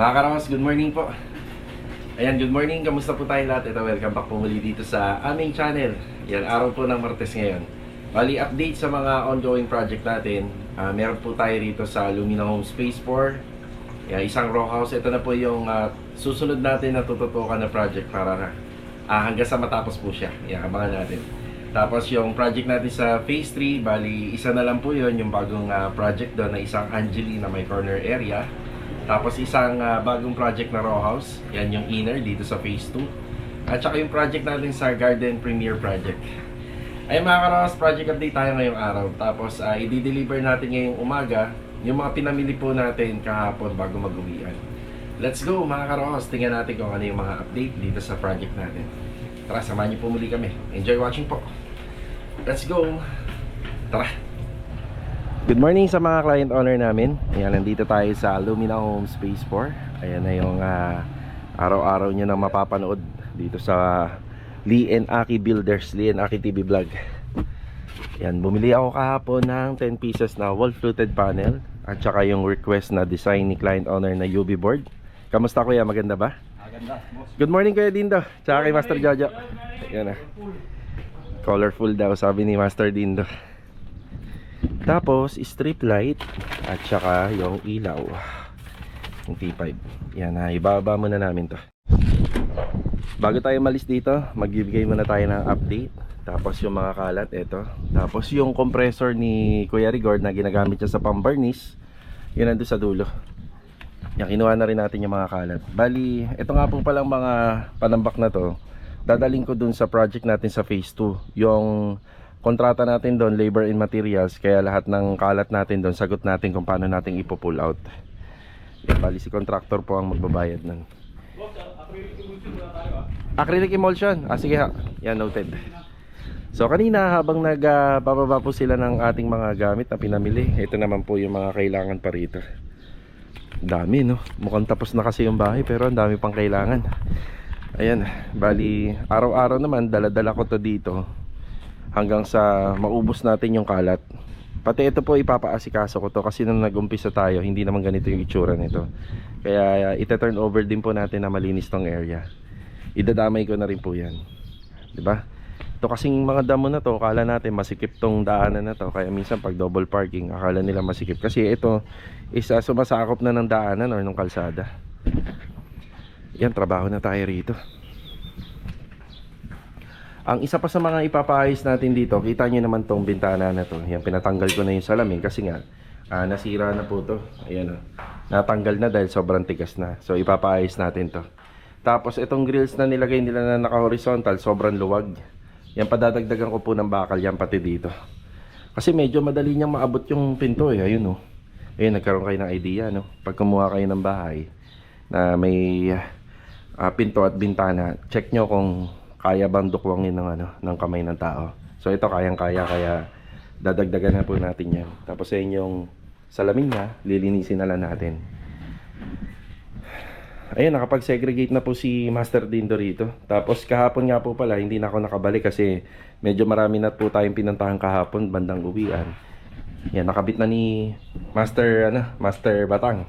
Mga karawas, good morning po. Ayan, good morning. Kamusta po tayo lahat? Ito, welcome back po muli dito sa aming channel. Yan, araw po ng Martes ngayon. Bali, update sa mga ongoing project natin. Meron po tayo rito sa Lumina Homes Phase 4. Yan, isang row house. Ito na po yung susunod natin na tututukan na project para hanggang sa matapos po siya. Yan, abangan natin. Tapos yung project natin sa Phase 3, bali, isa na lang po yun, yung bagong project doon na isang Angeli na may corner area. Tapos isang bagong project na row house. Yan yung inner dito sa phase 2. At saka yung project natin sa Garden Premier Project. Ay mga karawas, project update tayo ngayong araw. Tapos i-deliver natin ngayong umaga yung mga pinamili po natin kahapon bago mag-uwian. Let's go mga karawas, tingnan natin kung ano yung mga update dito sa project natin. Tara, samahan niyo po muli kami. Enjoy watching po. Let's go. Tara. Good morning sa mga client owner namin. Ayan, nandito tayo sa Lumina Homes Phase 4. Ayan na yung araw-araw nyo na mapapanood dito sa Lee & Aki Builders, Lee & Aki TV Vlog. Ayan, bumili ako kahapon ng 10 pieces na wall-fluted panel at saka yung request na design ni client owner na UV board. Kamusta kuya? Maganda ba? Maganda, boss. Good morning kuya Dindo. Tsaka kay Master Jojo. Ayan na. Colorful daw sabi ni Master Dindo. Tapos strip light at saka yung ilaw, yung T5. Yan, ibaba muna namin to. Bago tayo malis dito, magbibigay muna tayo ng update. Tapos yung mga kalat, eto. Tapos yung compressor ni Kuya Rigord na ginagamit siya sa pambarnis, yun nandun sa dulo. Yan, kinuha na rin natin yung mga kalat. Bali, ito nga po palang mga panambak na to, dadaling ko dun sa project natin sa phase 2. Yung kontrata natin doon, labor and materials, kaya lahat ng kalat natin doon, sagot natin kung paano natin ipo-pull out. Yan, bali si contractor po ang magbabayad nun. Acrylic emulsion. Sige ha. Yan, noted. So kanina habang nagbababa po sila ng ating mga gamit na pinamili, ito naman po yung mga kailangan pa rito. Dami no. Mukhang tapos na kasi yung bahay pero ang dami pang kailangan. Ayan, bali araw-araw naman dala-dala ko to dito hanggang sa maubos natin yung kalat. Pati ito po ipapaasikaso ko to kasi nung nag-umpisa tayo hindi naman ganito yung itsura nito. Kaya ita-turn over din po natin na malinis tong area. Idadamay ko na rin po yan, diba? Ito kasing mga damo na to, akala natin masikip tong daanan na to. Kaya minsan pag double parking akala nila masikip kasi ito isa sumasakop na ng daanan or ng kalsada. Yan, trabaho na tayo rito. Ang isa pa sa mga ipapaayos natin dito, kita nyo naman tong bintana na to. Yan, pinatanggal ko na yung salamin kasi nga nasira na po to. Ayan o, natanggal na dahil sobrang tigas na. So ipapaayos natin to. Tapos itong grills na nilagay nila na naka-horizontal, sobrang luwag. Yan, padadagdagan ko po ng bakal yan pati dito. Kasi medyo madali niyang maabot yung pinto eh. Ayun o. Ayun, nagkaroon kayo ng idea no. Pag kumuha kayo ng bahay na may pinto at bintana, check nyo kung kaya bang dukwangin ng kamay ng tao. So ito kayang-kaya, kaya dadagdagan na po natin yan. Tapos ayun yung salamin niya, lilinisin na lang natin. Ayun, nakapag-segregate na po si Master Dindo rito. Tapos kahapon nga po pala, hindi na ako nakabalik kasi medyo marami na po tayong pinuntahan kahapon, bandang uwian. Yan, nakabit na ni Master Batang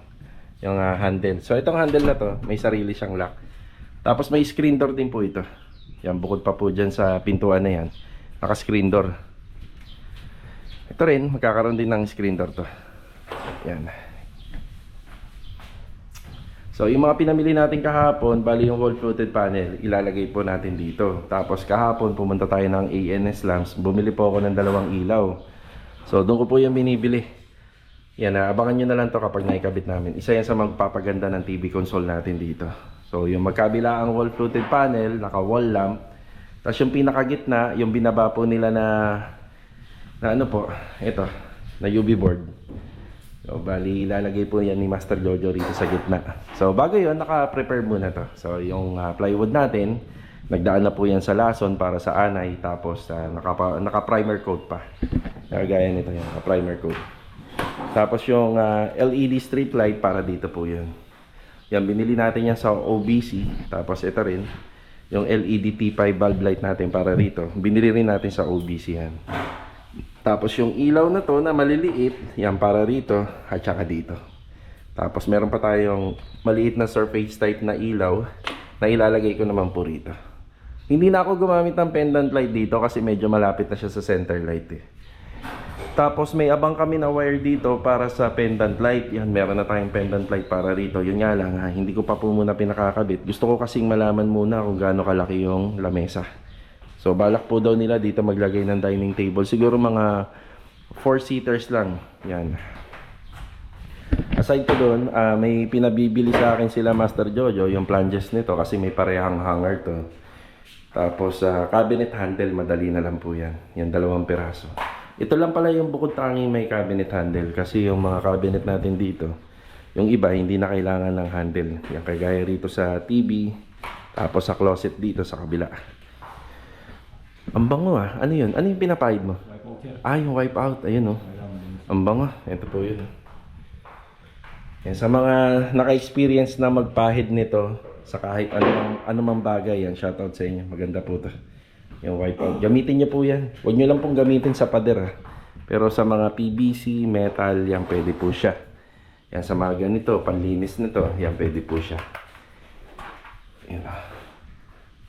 yung handle. So itong handle na to, may sarili siyang lock. Tapos may screen door din po ito. Yan, bukod pa po dyan sa pintuan na yan, naka screen door. Ito rin, magkakaroon din ng screen door to. Yan. So yung mga pinamili natin kahapon, bali yung wall-fluted panel, ilalagay po natin dito. Tapos kahapon pumunta tayo ng ANS lamps, bumili po ako ng 2 ilaw. So doon ko po yung binibili. Yan, abangan nyo na lang to kapag naikabit namin. Isa yan sa magpapaganda ng TV console natin dito. So yung magkabila ang wall-fluted panel, naka-wall lamp. Tapos yung pinakagitna, yung binaba po nila na ano po, ito, na UV board. So bali ilalagay po yan ni Master Jojo rito sa gitna. So bago yun, naka-prepare muna to. So yung plywood natin, nagdaan na po yan sa lason para sa anay. Tapos naka-primer coat pa. Nakagaya nito yan, naka-primer coat. Tapos yung LED strip light para dito po yun. Yan, binili natin yan sa OBC. Tapos ito rin, yung LED T5 bulb light natin para rito. Binili rin natin sa OBC yan. Tapos yung ilaw na to na maliliit, yan para rito at saka dito. Tapos meron pa tayong maliit na surface type na ilaw na ilalagay ko naman po rito. Hindi na ako gumamit ng pendant light dito kasi medyo malapit na siya sa center light eh. Tapos may abang kami na wire dito para sa pendant light. Yan, meron na tayong pendant light para rito. Yun nga lang ha, hindi ko pa po muna pinakakabit. Gusto ko kasing malaman muna kung gaano kalaki yung lamesa. So balak po daw nila dito maglagay ng dining table. Siguro mga 4-seaters lang. Yan. Aside ko doon, may pinabibili sa akin sila Master Jojo, yung flanges nito kasi may parehang hanger to. Tapos cabinet handle, madali na lang po yan. Yan, 2 piraso. Ito lang pala yung bukod tanging may cabinet handle kasi yung mga cabinet natin dito, yung iba hindi na kailangan ng handle. Yan, kagaya rito sa TV, tapos sa closet dito sa kabila. Ang bango ah. Ano yun? Ano yung pinapahid mo? Yung wipe out. Ayun oh. Ang bango. Ito po yun. Yan, sa mga naka-experience na magpahid nito sa kahit anumang bagay, yan, shoutout sa inyo. Maganda po to. Yung wipeout. Gamitin nyo po yan. Huwag nyo lang pong gamitin sa pader ha. Pero sa mga PVC, metal, yan pwede po siya. Yan sa mga ganito, panlinis nito, yan pwede po siya. Yan.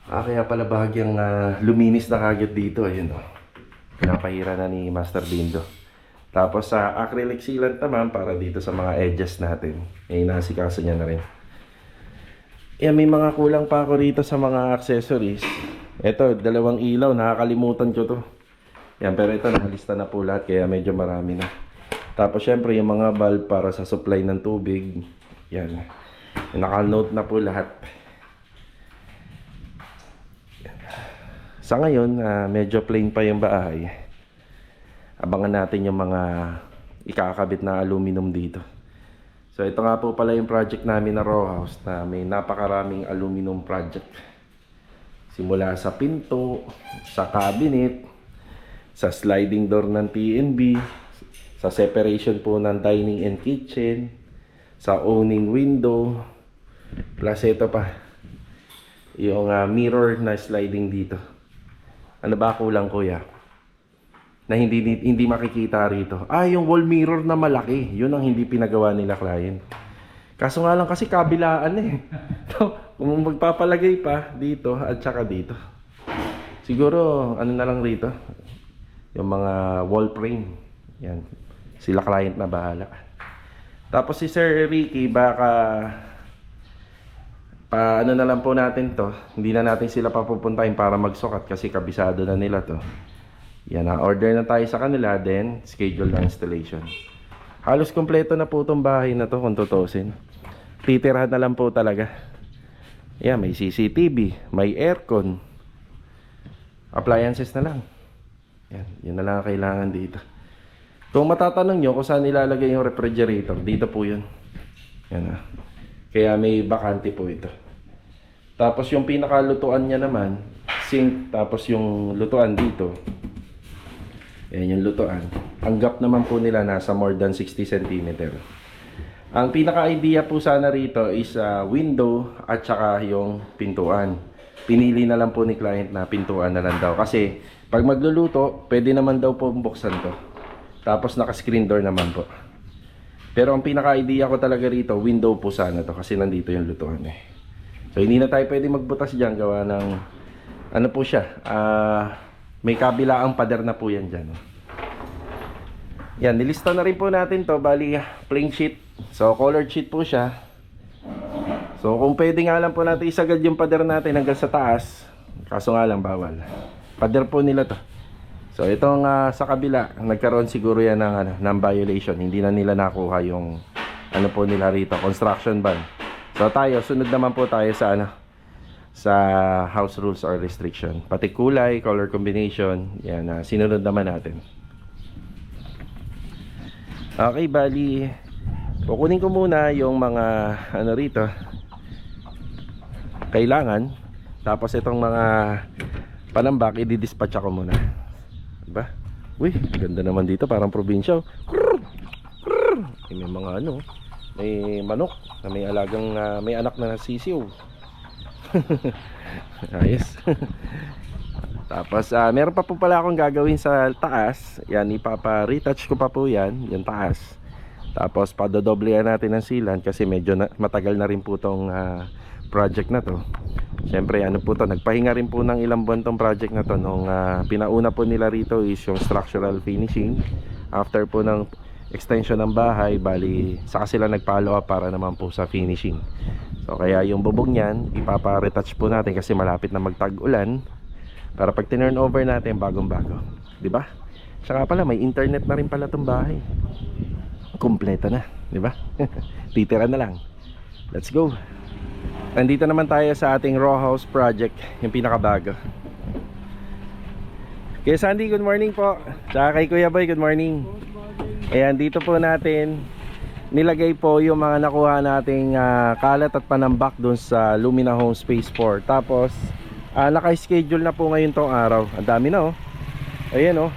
Kaya pala bahagyang luminis na kagad dito. Ayun o. Pinapahira na ni Master Bindo. Tapos sa acrylic sealant naman para dito sa mga edges natin. Nasikaso niya na rin. Yan, may mga kulang pa ako rito sa mga accessories. Ito, 2 ilaw. Nakakalimutan ko to. Yan, pero ito nakalista na po lahat kaya medyo marami na. Tapos syempre yung mga bulb para sa supply ng tubig. Yan. Naka-note na po lahat. Yan. Sa ngayon, medyo plain pa yung bahay. Abangan natin yung mga ikakabit na aluminum dito. So ito nga po pala yung project namin na row house na may napakaraming aluminum project. Simula sa pinto, sa cabinet, sa sliding door ng TNB, sa separation po ng dining and kitchen, sa owning window, plus ito pa, yung mirror na sliding dito. Ano ba kulang kuya? Na hindi makikita rito. Yung wall mirror na malaki. Yun ang hindi pinagawa nila client. Kaso nga lang kasi kabilaan eh. Kung magpapalagay pa dito at saka dito. Siguro ano na lang rito. Yung mga wall frame. Yan. Sila client na bahala. Tapos si Sir Ricky baka ano na lang po natin to. Hindi na natin sila papupuntahin para magsukat kasi kabisado na nila to. Yan, order na tayo sa kanila, then schedule ng installation. Halos kompleto na po itong bahay na to kung tutusin. Titirahan na lang po talaga. Yan, may CCTV, may aircon. Appliances na lang. Yan, yun na lang ang kailangan dito. Kung matatanong nyo kung saan nilalagay yung refrigerator, dito po yun. Yan. Kaya may bakante po ito. Tapos yung pinakalutuan niya naman, sink, tapos yung lutuan dito. Yan yung lutuan. Ang gap naman po nila nasa more than 60 cm. Ang pinaka-idea po sana rito is window at saka yung pintuan. Pinili na lang po ni client na pintuan na lang daw. Kasi pag magluluto, pwede naman daw po buksan to. Tapos naka-screen door naman po. Pero ang pinaka-idea ko talaga rito, window po sana to. Kasi nandito yung lutuan eh. So hindi na tayo pwede magbutas dyan. Gawa ng ano po siya. May kabilaang pader na po yan dyan. Yan, nilista na rin po natin to. Bali, plain sheet. So, colored sheet po siya. So, kung pwede nga lang po natin isagad yung pader natin hanggang sa taas. Kaso nga lang, bawal. Pader po nila to. So, itong sa kabila, nagkaroon siguro yan ng violation. Hindi na nila nakuha yung ano po nila rito, construction ban. So, tayo, sunod naman po tayo sa sa house rules or restriction. Pati kulay, color combination, yan, sinunod naman natin. Okay, bali, kukunin ko muna yung mga ano rito kailangan. Tapos itong mga panambak, i-dispatch ako muna. Diba? Uy, ganda naman dito, parang probinsya. May mga ano, may manok na may alagang, may anak na sisiw. Ayos. Tapos meron pa po pala akong gagawin sa taas. Yan, ipapa-retouch ko pa po yan, yung taas. Tapos padodoblehan natin ng sealant kasi medyo matagal na rin po tong project na to. Siyempre ano po to, nagpahinga rin po ng ilang buwan tong project na to. Nung pinauna po nila rito is yung structural finishing. After po ng extension ng bahay, bali saka sila nag-follow up para naman po sa finishing. So kaya yung bubong niyan ipapa-retouch po natin kasi malapit na magtag-ulan para pag tinurn over natin bagong-bago, 'di ba? Saka pala may internet na rin pala tong bahay. Kumpleto na, 'di ba? Titira na lang. Let's go. Nandito naman tayo sa ating row house project, yung pinakabago. Kaya Sandy, good morning po. Tsaka kay Kuya Boy, good morning. Ayan, dito po natin nilagay po yung mga nakuha nating kalat at panambak dun sa Lumina Home Space 4. Tapos naka-schedule na po ngayon tong araw. Ang dami na oh. Ayan oh.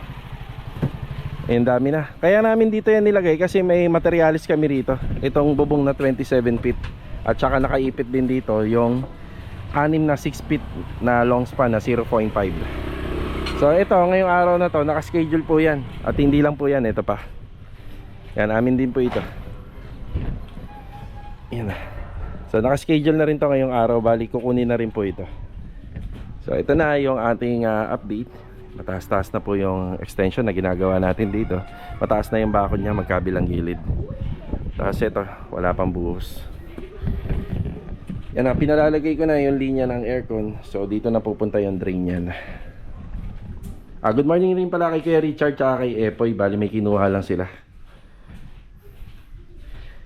Ayan, dami na. Kaya namin dito yan nilagay kasi may materialis kami rito. Itong bubong na 27 feet. At saka nakaipit din dito yung 6 na 6 feet na long span na 0.5. So ito, ngayong araw na to, naka-schedule po yan. At hindi lang po yan, ito pa. Yan, amin din po ito. Yan na. So naka-schedule na rin to ngayong araw. Bali, kukunin na rin po ito. So ito na yung ating update. Mataas-taas na po yung extension na ginagawa natin dito. Mataas na yung bakod niya, magkabilang gilid. Tapos ito, wala pang buhos. Yan na, pinalalagay ko na yung linya ng aircon. So dito na pupunta yung drain niyan. Good morning rin pala kay Kuya Richard at kay Epoy. Bali may kinuha lang sila.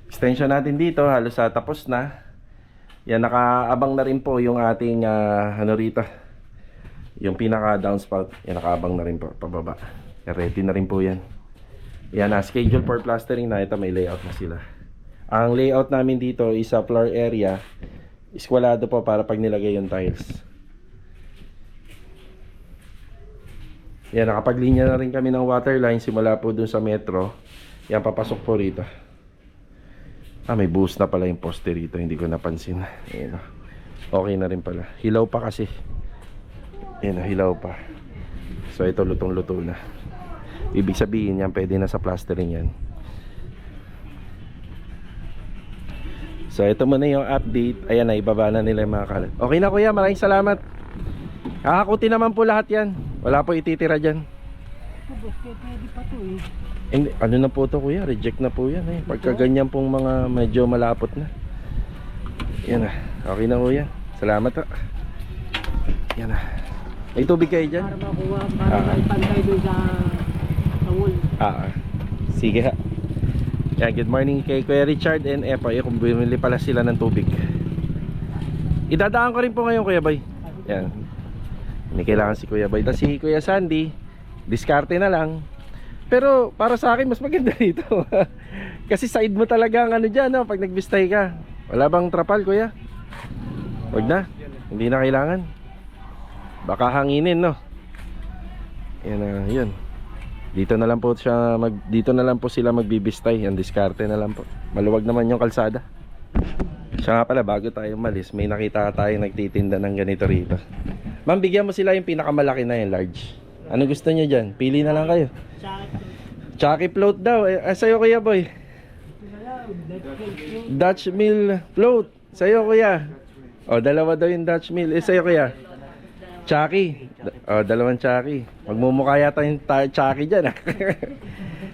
Extension natin dito halos tapos na. Yan, nakaabang na rin po yung ating ano rito, yung pinaka downspout. Yan, nakaabang na rin po pababa. Yan, ready na rin po yan. Yan, schedule for plastering na. Ito may layout na sila. Ang layout namin dito is sa floor area, iskwalado po para pag nilagay yung tiles. Yan, nakapaglinya na rin kami ng water line simula po dun sa metro. Yan, papasok po rito. May boost na pala yung poste rito, hindi ko napansin. Ayan, okay na rin pala. Hilaw pa kasi. Ayan, hilaw pa. So ito lutong-luto na. Ibig sabihin yan, pwede na sa plastering yan. So ito muna yung update. Ayan na, ibaba na nila yung mga kalat. Okay na kuya, maraming salamat. Kakakuti naman po lahat yan. Wala po ititira dyan. Pwede pa to eh. Ano na po to kuya, reject na po yan eh. Pagka ganyan pong mga medyo malapot na. Yan na, okay na kuya. Salamat ha. Yan na. May tubig kayo dyan? Para makuha, para may pantay doon sa tawol. Sige ha. Yan, good morning kay Kuya Richard and Epoy. Kung bumili pala sila ng tubig. Idadaan ko rin po ngayon Kuya Boy. Yan. Hindi kailangan si Kuya Boy. Tapos si Kuya Sandy, diskarte na lang. Pero para sa akin mas maganda dito. Kasi side mo talaga ang ano dyan, no? Pag nagbistay ka. Wala bang trapal kuya? Huwag na, hindi na kailangan. Baka hanginin, no? Yan, yun. Dito na lang po siya dito na lang po sila magbibistay. Yan, diskarte na lang po. Maluwag naman yung kalsada. Siya nga pala, bago tayo malis, may nakita tayo nagtitinda ng ganito rito. Ma'am, bigyan mo sila yung pinakamalaki na yung large. Ano gusto niyo dyan? Pili na lang kayo. Chucky float daw. Sa'yo kuya boy. Dutch mill float. Sa'yo kuya. Dalawa daw yung Dutch mill. Sa'yo kuya. Chucky. Dalawang Chucky. Magmumukha yata yung Chucky dyan.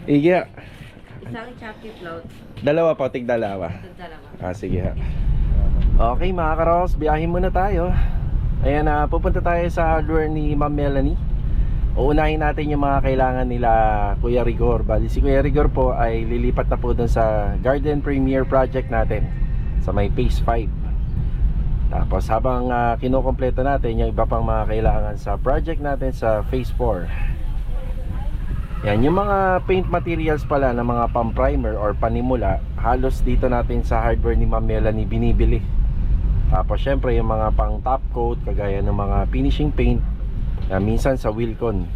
Iya. Isang Chucky float. Dalawa po, tig dalawa. Dalawa. Sige ha. Okay mga karos, biyahin muna tayo. Ayan, pupunta tayo sa hardware ni Ma'am Melanie. Uunahin natin yung mga kailangan nila Kuya Rigor. Bali si Kuya Rigor po ay lilipat na po dun sa Garden Premier project natin sa may Phase 5. Tapos habang kinukompleto natin yung iba pang mga kailangan sa project natin sa Phase 4. Yan, yung mga paint materials pala na mga pang-primer or panimula, halos dito natin sa hardware ni Ma'am Melanie binibili. Tapos syempre yung mga pang top coat, kagaya ng mga finishing paint, minsan sa Wilcon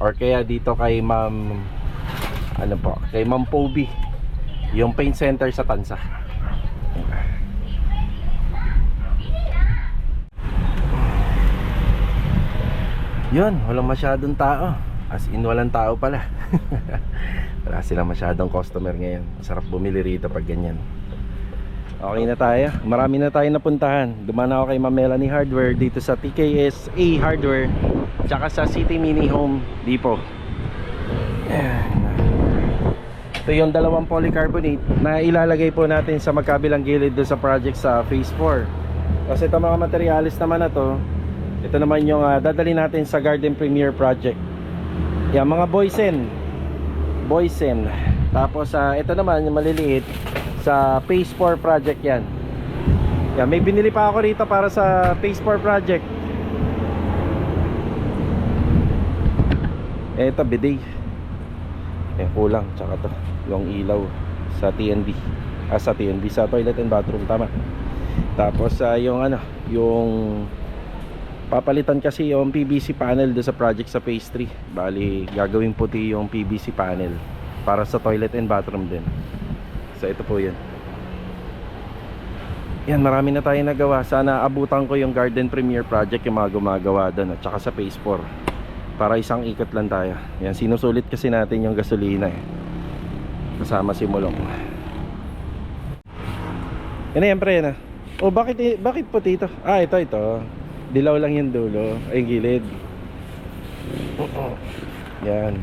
or kaya dito kay Ma'am kay Ma'am Poby, yung paint center sa Tansa. Yun, walang masyadong tao. As in walang tao pala. Wala silang masyadong customer ngayon. Sarap bumili rito pag ganyan. Okay na tayo. Marami na tayong napuntahan. Dumaan ako kay Ma'am Melanie Hardware dito sa TKSA Hardware, tsaka sa City Mini Home Depot. Ayan. Ito yung dalawang polycarbonate na ilalagay po natin sa magkabilang gilid doon sa project sa Phase 4. Kasi ito mga materialis naman na to, ito naman yung dadali natin sa Garden Premier Project. Yan, mga Boysen. Tapos ito naman yung maliliit sa Phase 4 project yan. Yan, may binili pa ako rito para sa Phase 4 project. Ito bidet. Yan, kulang. Tsaka to, yung ilaw sa TNB. Sa TNB, sa toilet and bathroom, tama. Tapos yung yung papalitan kasi yung PVC panel do sa project sa Phase 3. Bali, gagawing puti yung PVC panel para sa toilet and bathroom din. So ito po yan. Yan, marami na tayo nagawa. Sana abutan ko yung Garden Premier Project, yung mga gumagawa doon, at saka sa Phase 4, para isang ikot lang tayo. Yan, sinusulit kasi natin yung gasolina kasama si Mulong. Yan na yan, pre na. Oh, bakit puti ito? Ito dilaw lang yung dulo. Ay, gilid. Yan,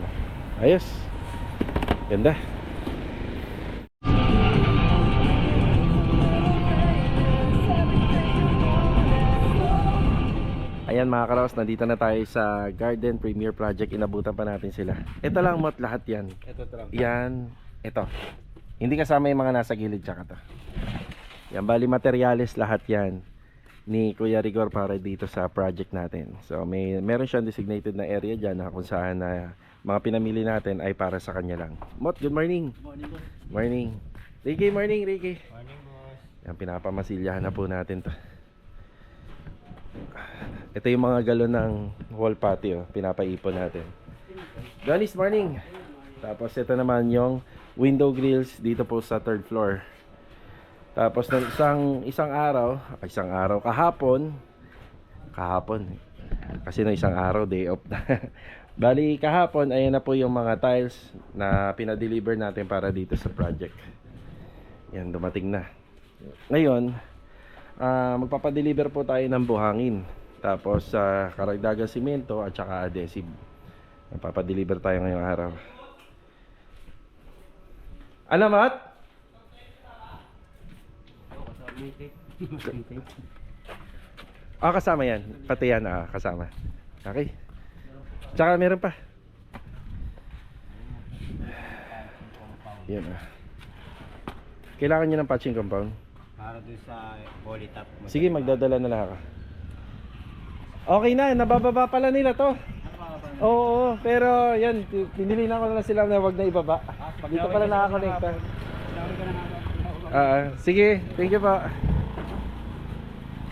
ayos. Ganda. Ayan mga karaos, nandito na tayo sa Garden Premier Project. Inabutan pa natin sila. Ito lang mot, lahat yan. Yan, ito. Hindi kasama yung mga nasa gilid tsaka to. Yan, bali materials lahat yan ni Kuya Rigor para dito sa project natin. So meron siyang designated na area dyan na kung saan na mga pinamili natin ay para sa kanya lang. Mot, good morning. Morning, boss. Morning. Ricky, morning Ricky. Morning, boss. Yan, pinapamasilyahan na po natin to. Ito yung mga galon ng wall patio, pinapaipon natin. Johnny's morning. Tapos ito naman yung window grills dito po sa 3rd floor. Tapos ng isang araw kahapon kasi no isang araw day off na. Bali kahapon ayan na po yung mga tiles na pinadeliver natin para dito sa project. Yan, dumating na. Ngayon magpapadeliver po tayo ng buhangin. Tapos karagdagang simento at saka adhesive. Magpapadeliver tayo ngayong araw. Ano, Mat? Kasama yan. Pati yan, kasama. Okay. Tsaka meron pa. Yan Kailangan nyo ng patching compound? Para doon sa poly top. Sige, magdadala na lang ako. Okay na, nabababa pala nila to. Oo, pero yan, pinili na ko na sila na wag na ibaba. Dito pala nakakonekta. Sige, thank you po.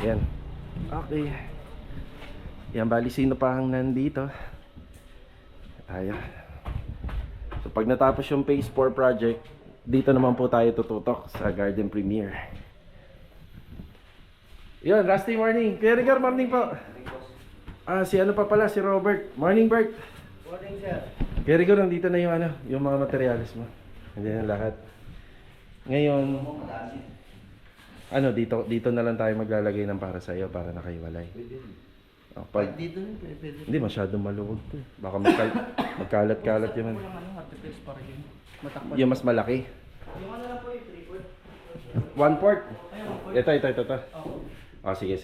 Yan. Okay. Yan, bali sino pa ang nandito? Tayo. So pag natapos yung Phase 4 project, dito naman po tayo tututok sa Garden Premier. Yun, Rusty, morning. Kuya Rigar, morning po. Si ano pa pala, si Robert. Morning, Bert. Morning, sir. Kuya Rigar, nandito na yung mga materials mo. Nandiyan na lahat. Ngayon, dito na lang tayo maglalagay ng para sa'yo para nakaiwalay. Pag dito pwede. Hindi, masyadong maluwag to. Baka magkalat-kalat yun. Yung mas malaki. Yung ano lang po yung 3-port. 1 port. Ito. Sige.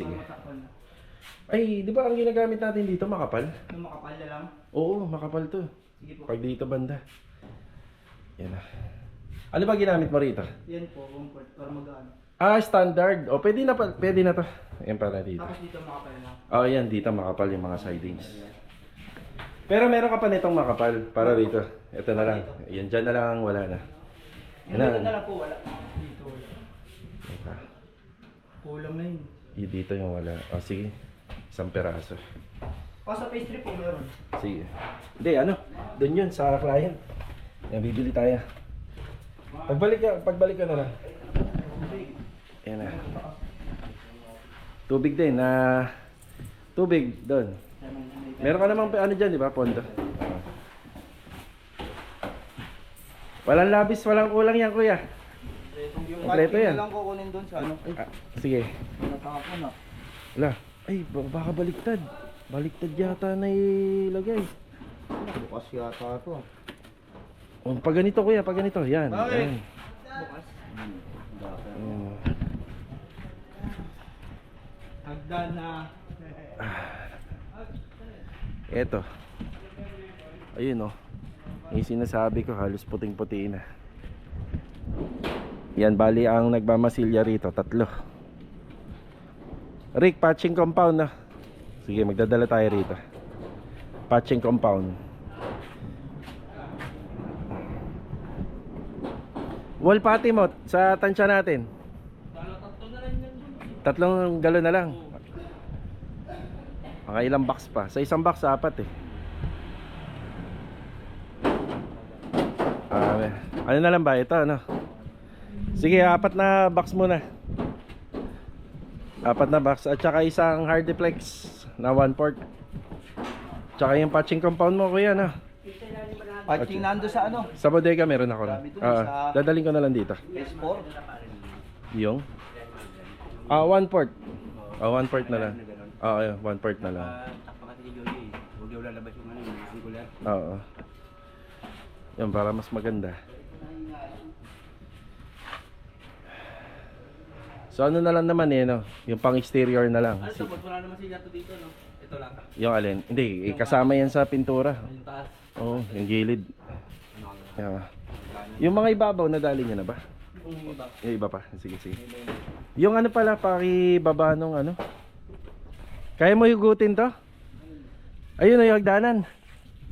Ay, di ba ang ginagamit natin dito makapal? Yung makapal na lang. Oo, makapal to. Sige po. Pag dito banda. Yan na. Ano ba ginamit mo rito? Yan po, 1 port para magaan. Standard. Pwede na to. Yan pala dito. Tapos dito makapal na. Yan, dito makapal yung mga sidings. Pero meron ka pa nitong makapal para rito. Ito na lang. Yan, dyan na lang, wala na. Dito na lang po, wala. Dito wala. Ito. Kulang na yun. Dito yung wala. Sige. Isang peraso. Sa Phase 3 po meron. Sige. Hindi, doon yun, sa client. Yan, bibili tayo. Pagbalik ka na lang. Yan na. Tubig din, tubig doon. Meron ka namang dyan, di ba? Pondo. Walang labis, walang kulang yan, kuya. Yung Kompleto parking yan. na lang kukunin doon sa ano. Ay, Sige. natapon na. Wala. Ay, baka baliktad. Baliktad yata na ilagay. Bukas yata ito. Oh, pag ganito, kuya, pag ganito. Yan. Bakit? Yan. Bukas? Oh. Hagdan na. Eto. Ayun oh. Yung sinasabi ko halos puting-puti na. Yan, bali ang nagmamasilya rito, 3. Rick, patching compound na. Sige, magdadala tayo rito. Patching compound. Wall pati mo sa tansya natin. 3 galon na lang. Mga ilang box pa. Sa isang box, 4 eh. Ano na lang ba ito, ano? Sige, 4 na box muna. 4 na box. At saka isang Hardiplex na 1/4. Tsaka yung patching compound mo, kuya, no? Patching nando sa ano? Sa bodega meron ako na. Sabi dun sa- Dadaling ko na lang dito. S4. Yung? 1/4. 1/4 na lang. Yun, 1/4 na lang. Takpa kasi ni Joey. Huwag daw lalabas yung ano, yung angular. Oo. Yan, para mas maganda. So ano na lang naman eh, no? Yung pang exterior na lang. Ano, sabot wala naman sila to dito, no? Ito lang. Yung alin? Hindi, kasama yan sa pintura. Yung taas. Oo, yung gilid. Ano, Yeah. Yung mga ibabaw, nadali nyo na ba? yung iba. Yung iba pa? Sige, sige. Yung ano pala, pakibaba nung ano? Kaya mo hugutin to? Ayun o, yung hagdanan.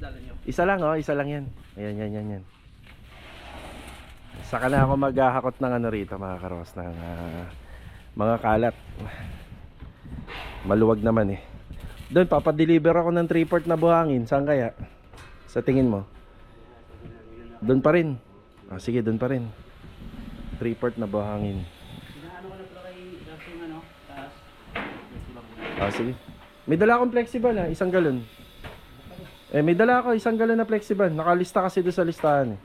Dala nyo. Isa lang oh, isa lang yan. Ayan, yan. Saka na ako maghahakot ng ano rito, mga karos, ng mga kalat. Maluwag naman eh. Doon, papadeliver ako ng 3/4 na buhangin. Saan kaya? Sa tingin mo? Doon pa rin. Sige, doon pa rin. 3/4 na buhangin. Inaano ko na pala kay Justin, ano, taas. Sige. May dala akong flexible ha, 1 galon. May dala ako 1 galon na flexible. Nakalista kasi doon sa listahan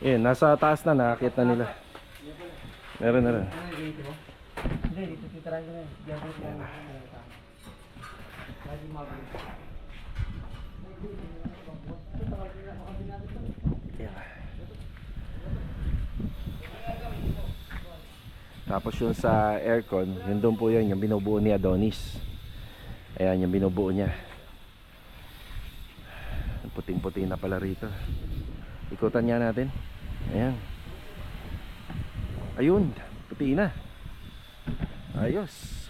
eh. Nasa taas na, nakakit na nila. Meron na rin. Hindi, dito titirahin ko na yun. Diyan ko yung Tapos yung sa aircon, yun doon po yun, yung binubuo ni Adonis. Ayan, yung binubuo niya. Puting-puti na pala rito. Ikutan nga natin. Ayan. Ayun, puti na. Ayos.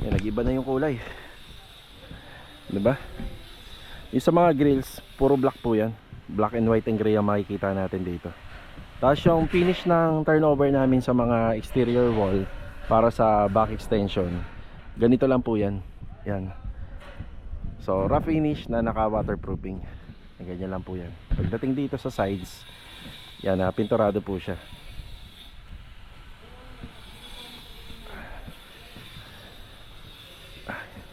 Ayan, nag-iba na yung kulay. Diba? Yung sa mga grills, puro black po yan. Black and white and gray ang makikita natin dito. Tapos yung finish ng turnover namin sa mga exterior wall para sa back extension, ganito lang po yan. Yan. So rough finish na naka waterproofing. Ganyan lang po yan. Pagdating dito sa sides, yan, pinturado po siya.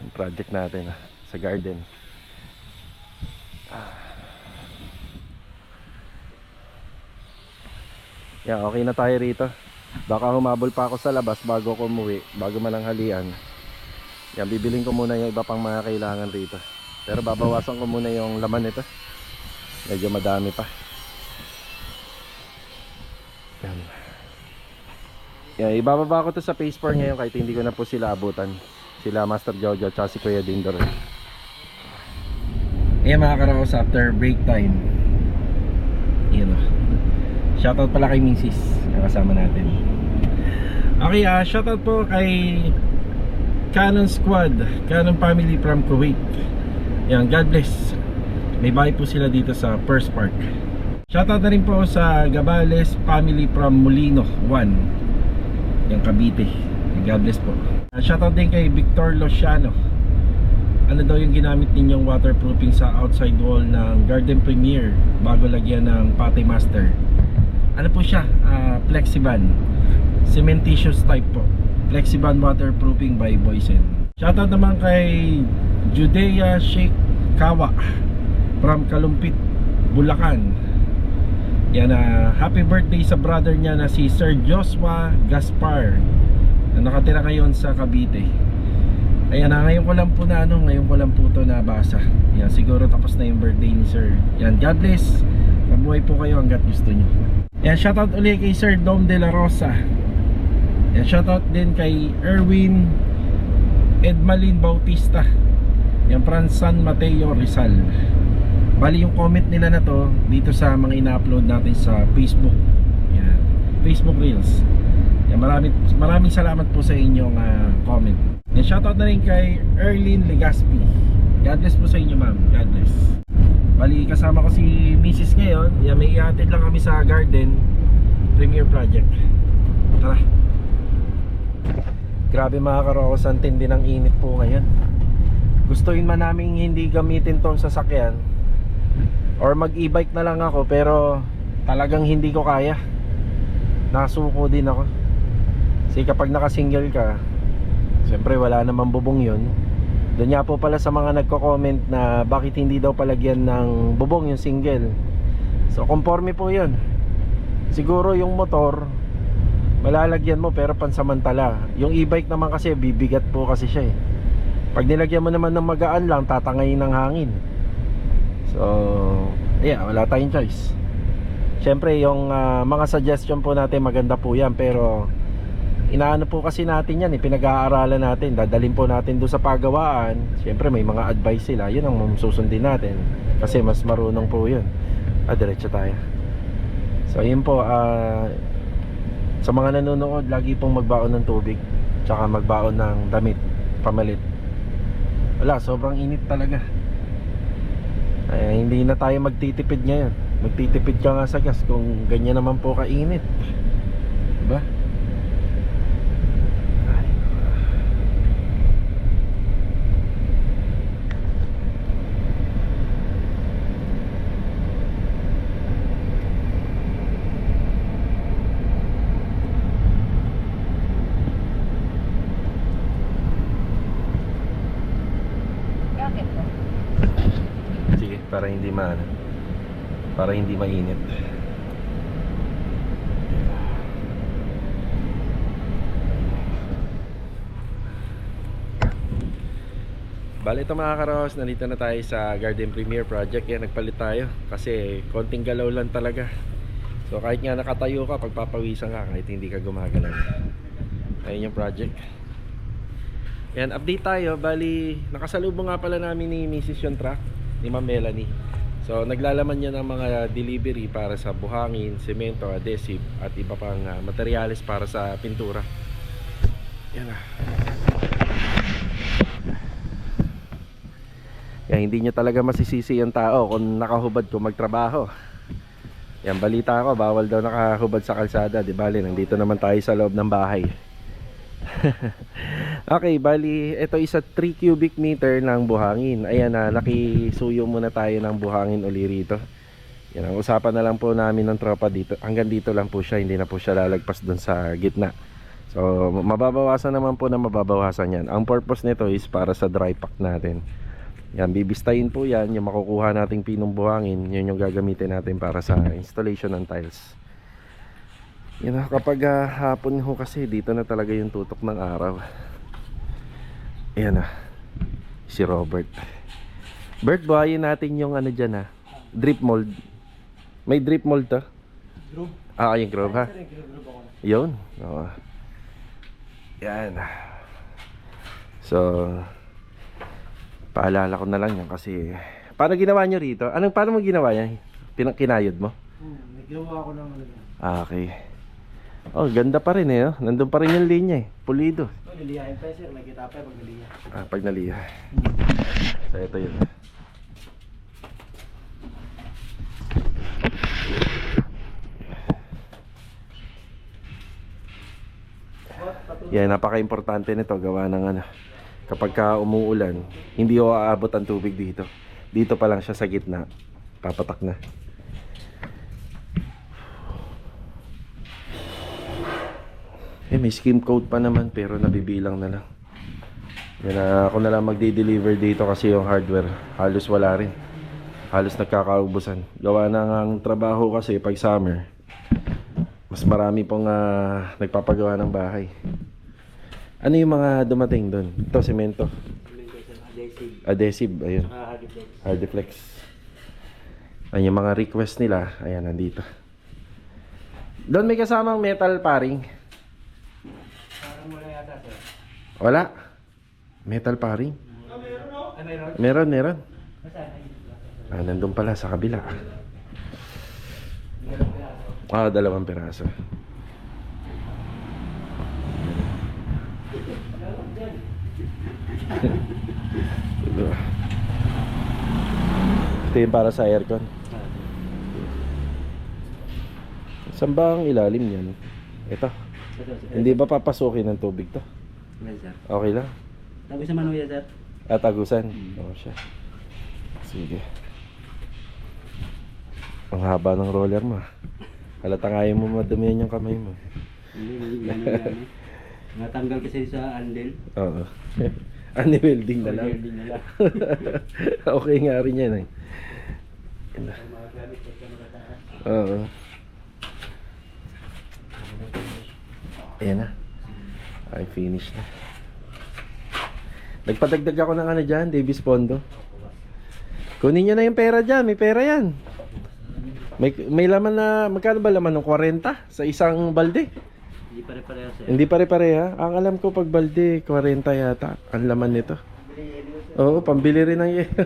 Yung project natin sa garden. Yan, okay na tayo rito. Baka humabol pa ako sa labas bago ko umuwi, bago mananghalian. Yan, bibiling ko muna yung iba pang mga kailangan rito. Pero babawasan ko muna yung laman nito. Medyo madami pa. Yan. Yan, ibababa ko to sa Phase 4 ngayon kahit hindi ko na po sila abutan. Sila Master Jojo at si Kuya Dindor. Ayan mga karaos, after break time. Yan o. Shoutout pala kay Mrs. na kasama natin. Okay, shoutout po kay Canon Squad, Canon Family from Kuwait. Yan, God bless. May bahay po sila dito sa First Park. Shoutout na rin po sa Gabales Family from Molino 1, yung Cavite. God bless po. Shoutout din kay Victor Lociano. Ano daw yung ginamit ninyong waterproofing sa outside wall ng Garden Premier bago lagyan ng Pate Master? Ano po siya? Flexiban, cementitious type po. Flexiban waterproofing by Boysen. Shoutout naman kay Judea Sheikh Kawa. from Kalumpit, Bulacan. Yan, happy birthday sa brother niya na si Sir Joshua Gaspar na nakatira ngayon sa Cavite. Ayan, ngayon ko lang po ngayon ko lang po ito nabasa. Yan, siguro tapos na yung birthday ni Sir. Yan, God bless. Mabuhay po kayo hanggat gusto nyo. Yan, shoutout ulit kay Sir Dom De La Rosa. Yan, shoutout din kay Erwin Edmalin Bautista. Yan, Franz San Mateo Rizal. Bali yung comment nila na to dito sa mga ina-upload natin sa Facebook. Yan, Facebook Reels. Yan, maraming salamat po sa inyong comment. Yan, shoutout na rin kay Erlyn Legaspi. God bless po sa inyo, ma'am. God bless. Bali kasama ko si Mrs. ngayon. Yan, may ihatid lang kami sa Garden Premier Project. Tara. Grabe mga karokos, ang tindi ng init po ngayon. Gustuin man namin hindi gamitin tong sasakyan or mag e-bike na lang ako, pero talagang hindi ko kaya. Nasuko din ako. Kasi kapag naka-single ka, siyempre wala namang bubong yun. Doon nga po pala sa mga nagko-comment na bakit hindi daw palagyan ng bubong yung single. So conforme po yun. Siguro yung motor malalagyan mo pero pansamantala. Yung e-bike naman kasi bibigat po kasi siya eh. Pag nilagyan mo naman ng magaan lang, tatangayin ng hangin. So yeah, wala tayong choice. Siyempre yung mga suggestion po natin maganda po yan, pero inaano po kasi natin yan, pinag-aaralan natin, dadalhin po natin doon sa pagawaan. Siyempre may mga advice sila, yun ang susundin natin kasi mas marunong po yun. Diretso tayo. So yun po, sa mga nanonood, lagi pong magbaon ng tubig tsaka magbaon ng damit pamalit. Wala, sobrang init talaga. Hindi na tayo magtitipid ngayon. Magtitipid ka nga sa gas kung ganyan naman po kainit, diba? Para hindi para hindi mainit. Bale ito mga karos, nandito na tayo sa Garden Premier Project. Yan, nagpalit tayo kasi konting galaw lang talaga. So kahit nga nakatayo ka, pagpapawisan ka kahit hindi ka gumagalaw. Ayun yung project. Yan, update tayo. Bali nakasalubong nga pala namin ni Mrs. yung truck ni Ma'am Melanie. So naglalaman niya ng mga delivery para sa buhangin, semento, adhesive at iba pang materyales para sa pintura. Yan na. Yan, hindi niya talaga masisisi yung tao kung nakahubad kung magtrabaho. Yan, balita ko bawal daw nakahubad sa kalsada. Di bali, nandito naman tayo sa loob ng bahay. Okay, bali ito isa 3 cubic meter ng buhangin. Ayan na, nakisuyo muna tayo ng buhangin uli rito. Yan, ang usapan na lang po namin ng tropa dito. Hanggang dito lang po siya, hindi na po siya lalagpas doon sa gitna. So mababawasan naman po na mababawasan yan. Ang purpose nito is para sa dry pack natin. Yan, bibistayin po yan. Yung makukuha nating pinong buhangin, yun yung gagamitin natin para sa installation ng tiles. Yan, kapag hapon ho kasi dito na talaga yung tutok ng araw. Ayan na, si Robert. Bert, buhayin natin yung ano dyan drip mold. May drip mold to? Groove. Yung groove ha. Yun. Yan. So paalala ko na lang yan kasi paano ginawa nyo rito? Paano mo ginawa yan? Kinayod mo? Nagawa ko ng ano. Okay. Oh, ganda pa rin eh. Nandun pa rin yung linya eh. Pulido. Nilihain pa sir, nagkita pa pag niliha. Pag naliha. So ito yun. Yan, napaka-importante nito gawa ng kapag ka umuulan, hindi o aabot ang tubig dito. Dito pa lang siya sa gitna. Papatak na. May skim coat pa naman pero nabibilang na lang. Yan, ako na lang magde-deliver dito kasi yung hardware halos wala rin. halos nagkakaubusan. Gawa na ng trabaho kasi pag summer, mas marami pong nagpapagawa ng bahay. Ano yung mga dumating doon? Ito, semento. Adhesive, ayun. Hardiflex. Ayun yung mga request nila. Ayan, nandito. Doon may kasamang metal paring. Parang wala yata, sir. Wala. Metal paring. Meron? Meron. Nasaan? Nandun pala sa kabila. 2 piraso. Ito yung para sa aircon. Saan ba ang ilalim yan? Ito. Hindi ba papasukin ng tubig to? Yes, sir. Okay lang. Tapos sa manuya, sir. At agusan. Oo siya. Sige. Ang haba ng roller mo. Halata nga mo madumihan yung kamay mo. Hindi, yan. Natanggal kasi sa andel. Oo. Welding na lang. Welding na lang. Okay nga rin yan eh. Oo. Ayan na. Ay, finish na. Nagpadagdag ako ng ano dyan, Davis Pondo. Kunin nyo na yung pera dyan, may pera yan. May laman na, magkano ba laman ng 40 sa isang balde? Hindi pare-pareho, sir. Hindi pare-pareha. Ang alam ko pag balde, 40 yata ang laman nito. Oo, pambili rin ng yelo.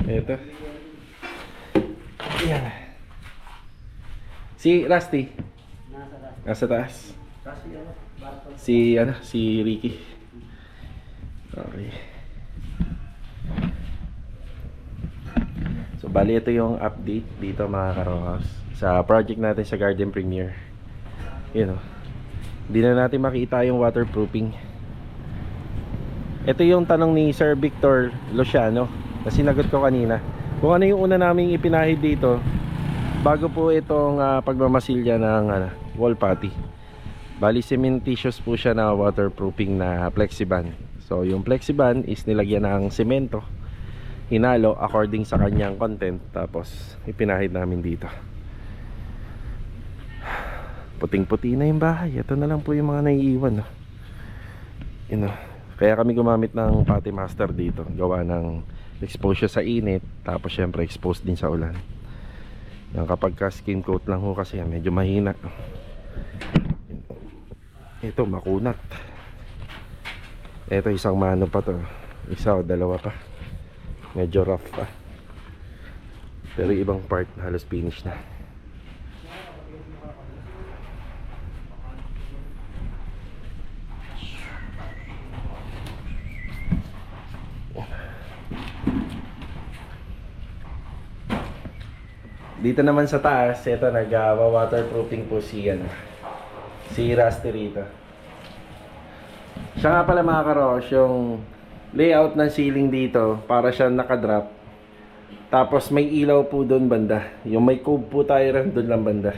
Ito. Yan. Si Rusty. Nasa taas. Si Ricky. Okay. So bali ito yung update dito mga karokas sa project natin sa Garden Premier. Yun o. Hindi na natin makita yung waterproofing. Ito yung tanong ni Sir Victor Luciano na sinagot ko kanina. Kung ano yung una naming ipinahid dito bago po itong pagmamasilya ng wall putty. Bali cementitious po siya na waterproofing na Flexiban. So yung Flexiban is nilagyan ng semento, hinalo according sa kanyang content, tapos ipinahid namin dito. Puting-puti na yung bahay. Ito na lang po yung mga naiiwan, no? Kaya kami gumamit ng Putty Master dito. Gawa ng exposure sa init, tapos syempre exposed din sa ulan. Yan, kapag ka skin coat lang ho kasi medyo mahina. Ito makunat. Ito isang mano pa to. Isa o dalawa pa. Medyo rough pa. Pero ibang part halos finish na. Dito naman sa taas, ito nag-waterproofing po si Rusty rito. Siya nga pala mga karosh, yung layout ng ceiling dito para siya nakadrop. Tapos may ilaw po doon banda. Yung may cove po tayo rin doon lang banda.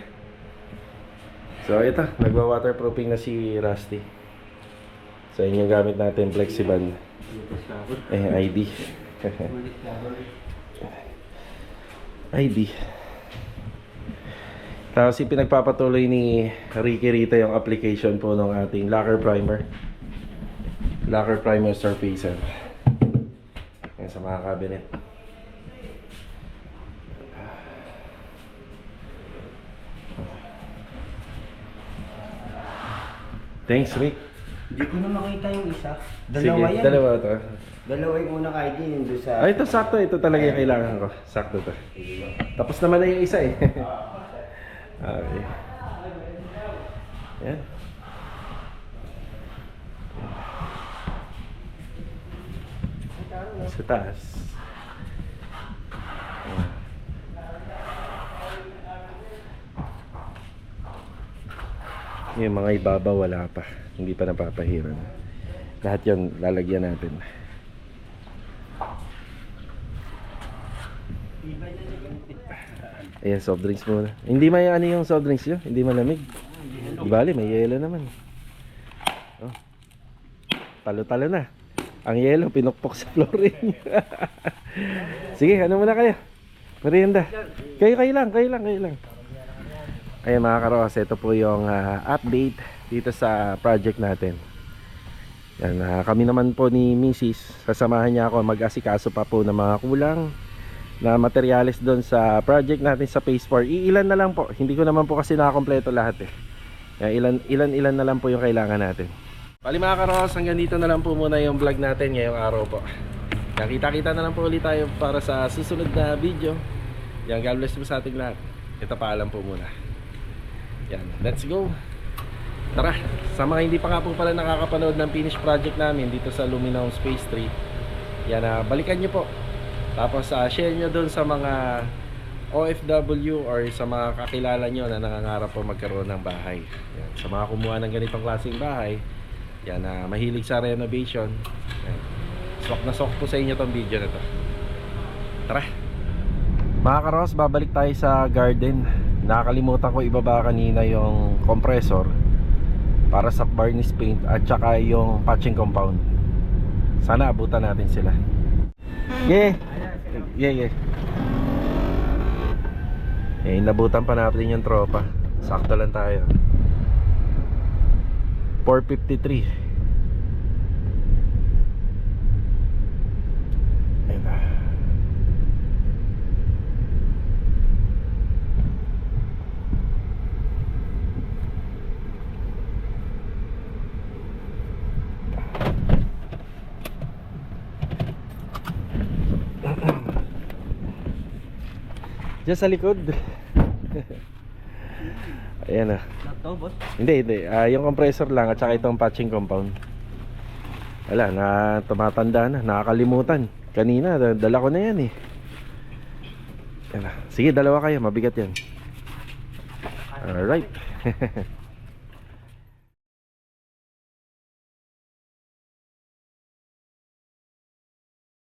So ito, nagwa-waterproofing na si Rusty. So yun yung gamit natin, Flexiban. ID. ID. Tapos pinagpapatuloy ni Ricky rito yung application po ng ating lacquer primer. Lacquer primer surfacer. Yan sa mga cabinet. Thanks, Rick. Hindi ko na makita yung isa. Sige, dalawa to. Dalawa yung una kahit yun doon sa... Ay, ito sakto. Ito talaga yung kailangan ko. Sakto to. Tapos naman na yung isa eh. Okay. Yan. Sa taas. Yung mga ibabaw wala pa. Hindi pa napapahiran. Lahat yun lalagyan natin. Ayan, soft drinks muna. Hindi may ano yung soft drinks yun? Hindi malamig. Di bali, may yelo naman. Oh. Talo-talo na. Ang yelo, pinukpok sa flooring. Sige, ano muna kayo? Merienda. Kayo lang. Ayan mga karos, ito po yung update dito sa project natin. Yan, kami naman po ni Mrs. Sasamahan niya ako mag-asikaso pa po ng mga kulang na materyales doon sa project natin sa phase 4. Iilan na lang po, hindi ko naman po kasi nakakompleto lahat eh. Ilan na lang po yung kailangan natin. Bali mga karos, hanggang dito na lang po muna yung vlog natin ngayong araw po. Kita-kita na lang po ulit tayo para sa susunod na video. Yan, God bless po sa ating lahat. Ito paalam po muna. Yan, let's go. Tara, sa mga hindi pa nga po pala nakakapanood ng finished project namin dito sa Luminaw Space 3, yan, balikan nyo po. Tapos share nyo dun sa mga OFW or sa mga kakilala nyo na nangangarap po magkaroon ng bahay. Yan, sa mga kumuha ng ganitong klaseng bahay, yan, mahilig sa renovation, yan, swak na swak po sa inyo tong video na to. Tara mga karos, babalik tayo sa garden. Nakakalimutan ko ibaba kanina yung compressor para sa varnish paint at saka yung patching compound. Sana abutan natin sila. Yeah. Inabutan pa natin yung tropa. Sakto lang tayo. 4:53. Ayun na. Diyan sa likod. Ayan na. Laptop, boss? Hindi. Yung compressor lang at saka itong patching compound. Wala, na tumatanda na. Nakakalimutan. Kanina, dala ko na yan eh. Ayan na. Sige, dalawa kayo. Mabigat yan. Alright.